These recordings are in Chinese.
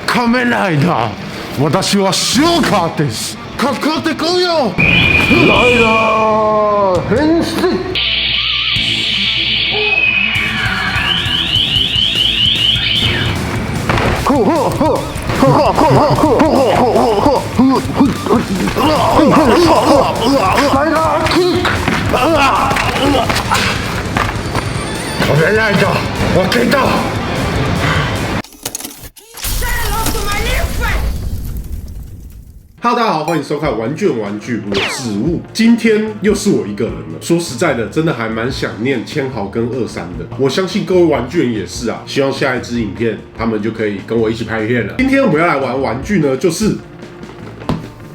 仮面ライダー、私はショーカーです。かかってこいよ。ライダー変身。ライダーキック。仮面ライダー負けた。Hello， 大家好，欢迎收看《玩具，我是雾。今天又是我一个人了。说实在的，真的还蛮想念千豪跟23的。我相信各位玩具人也是啊。希望下一支影片他们就可以跟我一起拍片了。今天我们要来玩玩具呢，就是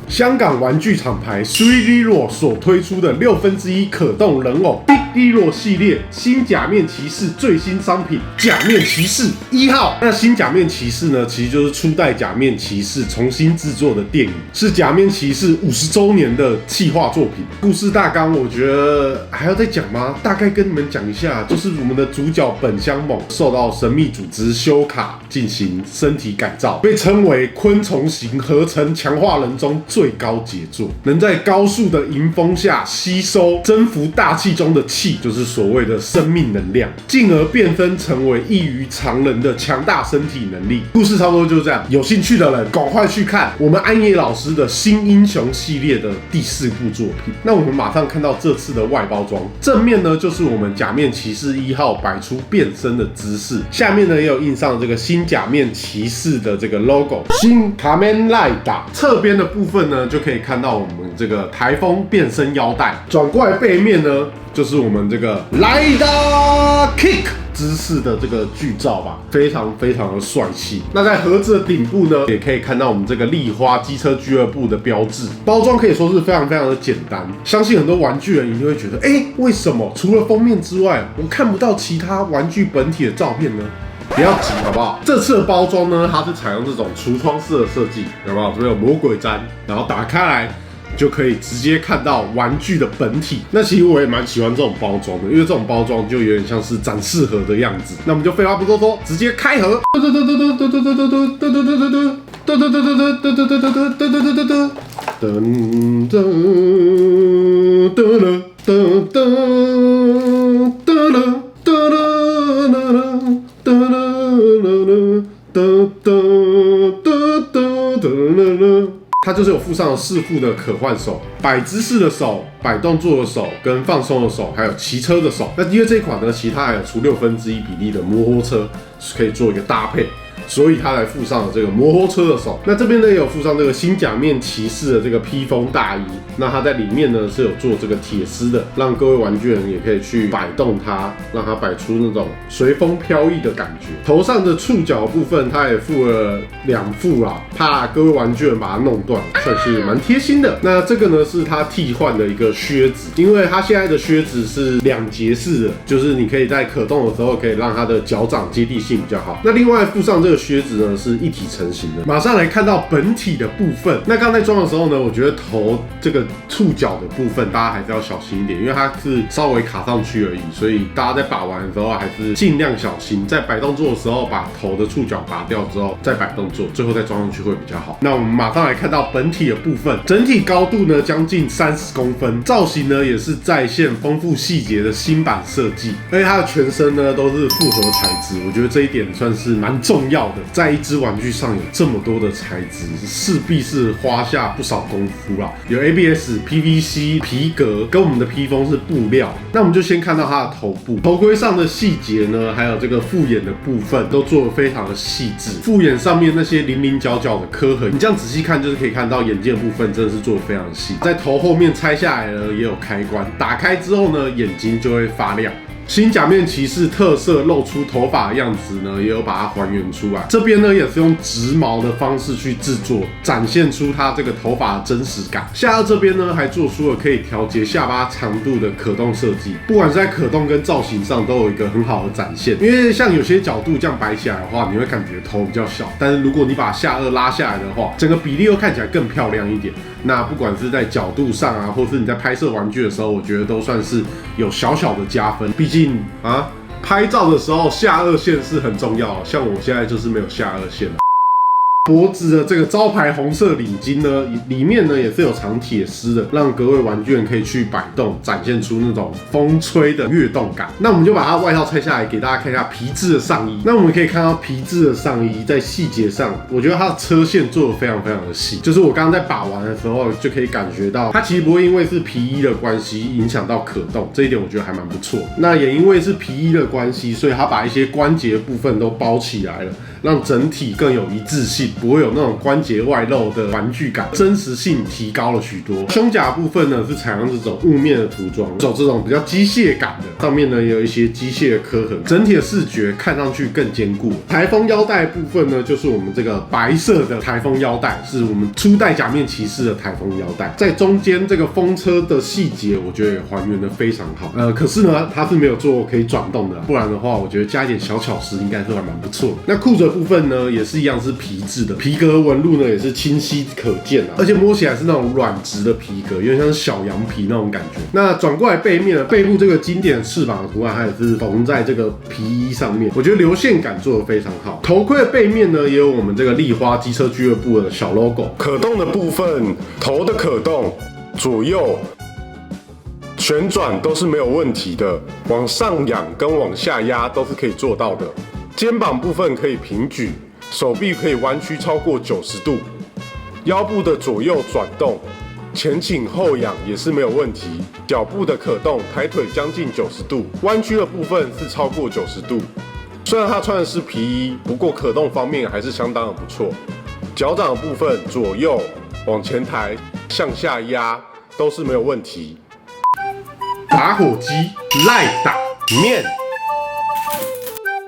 香港玩具厂牌 3Lero 所推出的1/6可动人偶 Big Lero 系列新假面骑士最新商品假面骑士1号。那新假面骑士呢，其实就是初代假面骑士重新制作的电影，是假面骑士50周年的企划作品。故事大纲我觉得还要再讲吗？大概跟你们讲一下，就是我们的主角本乡猛受到神秘组织修卡进行身体改造，被称为昆虫型合成强化人中最高杰作，能在高速的迎风下吸收征服大气中的气，就是所谓的生命能量，进而变身成为异于常人的强大身体能力。故事差不多就是这样，有兴趣的人赶快去看我们安野老师的新英雄系列的第4部作品。那我们马上看到这次的外包装，正面呢就是我们假面骑士1号摆出变身的姿势，下面呢也有印上这个新假面骑士的这个 logo 新仮面ライダー。侧边的部分呢就可以看到我们这个台风变身腰带，转过来背面呢就是我们这个ライダー kick 姿势的这个剧照吧，非常非常的帅气。那在盒子的顶部呢，也可以看到我们这个立花机车俱乐部的标志。包装可以说是非常非常的简单，相信很多玩具人一定会觉得，为什么除了封面之外，我看不到其他玩具本体的照片呢？不要急，好不好？这次的包装呢，它是采用这种橱窗式的设计，有没有？这边有魔鬼毡，然后打开来就可以直接看到玩具的本体。那其实我也蛮喜欢这种包装的，因为这种包装就有点像是展示盒的样子。那我们就废话不多说，直接开盒。它就是有附上了4副的可换手，摆姿势的手、摆动作的手、跟放松的手，还有骑车的手。那因为这一款呢，其实它还有出1/6比例的摩托车，可以做一个搭配。所以它来附上了这个摩托车的手。那这边呢也有附上这个新假面骑士的这个披风大衣。那它在里面呢是有做这个铁丝的，让各位玩具人也可以去摆动它，让它摆出那种随风飘逸的感觉。头上的触角部分它也附了2副啦，怕各位玩具人把它弄断，算是蛮贴心的。那这个呢是它替换的一个靴子，因为它现在的靴子是2节式的，就是你可以在可动的时候可以让它的脚掌接地性比较好。那另外附上这个靴子呢是一体成型的。马上来看到本体的部分。那刚才装的时候呢，我觉得头这个触角的部分大家还是要小心一点，因为它是稍微卡上去而已，所以大家在把玩的时候还是尽量小心。在摆动作的时候把头的触角拔掉之后再摆动作，最后再装上去会比较好。那我们马上来看到本体的部分，整体高度呢将近30公分，造型呢也是再现丰富细节的新版设计，而且它的全身呢都是复合材质，我觉得这一点算是蛮重要的。在一只玩具上有这么多的材质，势必是花下不少功夫啦。有 ABS、PVC、皮革，跟我们的披风是布料。那我们就先看到它的头部，头盔上的细节呢，还有这个复眼的部分，都做得非常的细致。复眼上面那些零零角角的刻痕，你这样仔细看，就是可以看到眼睛的部分真的是做得非常细。在头后面拆下来呢，也有开关，打开之后呢，眼睛就会发亮。新假面骑士特色露出头发的样子呢，也有把它还原出来。这边呢也是用直毛的方式去制作，展现出它这个头发的真实感。下颚这边呢还做出了可以调节下巴长度的可动设计，不管是在可动跟造型上都有一个很好的展现。因为像有些角度这样摆起来的话，你会感觉头比较小，但是如果你把下颚拉下来的话，整个比例又看起来更漂亮一点。那不管是在角度上啊，或是你在拍摄玩具的时候，我觉得都算是有小小的加分。毕竟拍照的时候下颚线是很重要，像我现在就是没有下颚线。脖子的这个招牌红色领巾呢，里面呢也是有藏铁丝的，让各位玩具人可以去摆动，展现出那种风吹的跃动感。那我们就把它外套拆下来，给大家看一下皮质的上衣。那我们可以看到皮质的上衣在细节上，我觉得它的车线做得非常非常的细，就是我刚刚在把玩的时候就可以感觉到，它其实不会因为是皮衣的关系影响到可动，这一点我觉得还蛮不错。那也因为是皮衣的关系，所以它把一些关节部分都包起来了，让整体更有一致性，不会有那种关节外露的玩具感，真实性提高了许多。胸甲部分呢是采用这种雾面的涂装，走这种比较机械感的，上面呢也有一些机械的刻痕，整体的视觉看上去更坚固。台风腰带部分呢，就是我们这个白色的台风腰带，是我们初代假面骑士的台风腰带，在中间这个风车的细节，我觉得也还原的非常好。可是呢，它是没有做可以转动的，不然的话，我觉得加一点小巧思应该是还蛮不错的。那裤子的部分呢，也是一样是皮质的，皮革纹路呢也是清晰可见啊，而且摸起来是那种软质的皮革，有点像是小羊皮那种感觉。那转过来背面呢，背部这个经典翅膀的图案，它也是缝在这个皮衣上面，我觉得流线感做得非常好。头盔的背面呢，也有我们这个丽花机车俱乐部的小 logo。可动的部分，头的可动，左右旋转都是没有问题的，往上仰跟往下压都是可以做到的。肩膀部分可以平举，手臂可以弯曲超过90度，腰部的左右转动，前倾后仰也是没有问题。脚部的可动，抬腿将近90度，弯曲的部分是超过90度。虽然他穿的是皮衣，不过可动方面还是相当的不错。脚掌的部分，左右往前抬、向下压都是没有问题。打火机赖打面，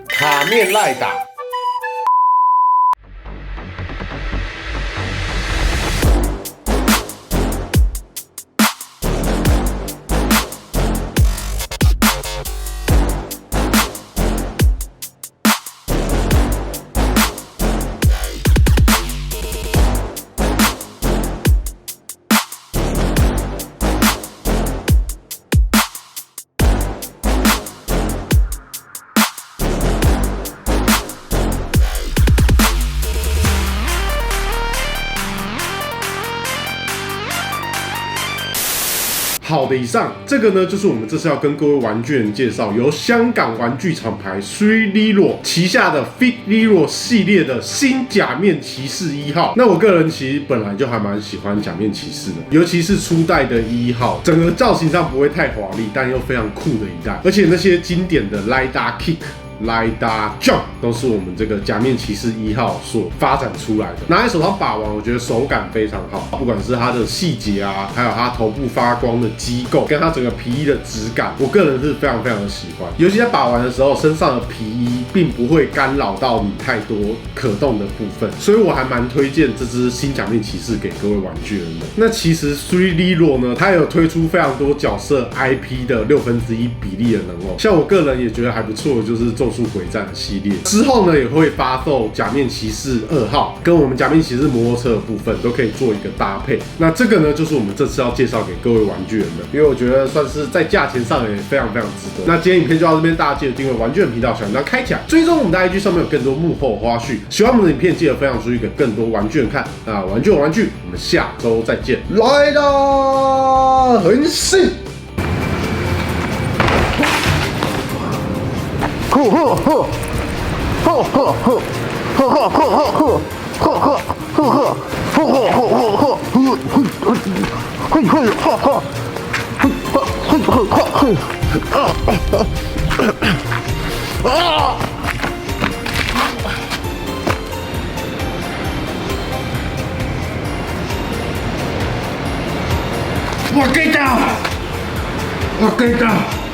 卡面赖打。好的，以上这个呢，就是我们这次要跟各位玩具人介绍，由香港玩具厂牌 Three Lilo 旗下的 Fit Lilo 系列的新假面骑士1号。那我个人其实本来就还蛮喜欢假面骑士的，尤其是初代的1号，整个造型上不会太华丽，但又非常酷的一代，而且那些经典的 Lida Kick、Lida Jump 都是我们这个假面骑士1号所发展出来的。拿在手上把玩，我觉得手感非常好，不管是它的细节啊，还有它头部发光的机构，跟它整个皮衣的质感，我个人是非常非常的喜欢。尤其在把玩的时候，身上的皮衣并不会干扰到你太多可动的部分，所以我还蛮推荐这支新假面骑士给各位玩具人的。那其实 Three Lilo 呢，它有推出非常多角色 IP 的1/6比例的人偶，像我个人也觉得还不错的就是咒术回战的系列。之后呢，也会发售假面骑士2号跟我们假面骑士摩托车的部分都可以做一个搭配。那这个呢，就是我们这次要介绍给各位玩具人的，因为我觉得算是在价钱上也非常非常值得。那今天影片就到这边，大家记得订阅玩具人频道，小铃铛开起来，追踪我们的 IG 上面有更多幕后花絮。喜欢我们的影片，记得分享出去给更多玩具人看。那玩具有玩具，我们下周再见，来啦，很信。呵呵呵，呵呵呵，呵呵呵呵呵，呵呵呵呵，呵呵呵呵，嘿嘿哈哈，嘿嘿嘿哈嘿，啊！我给他，我给他。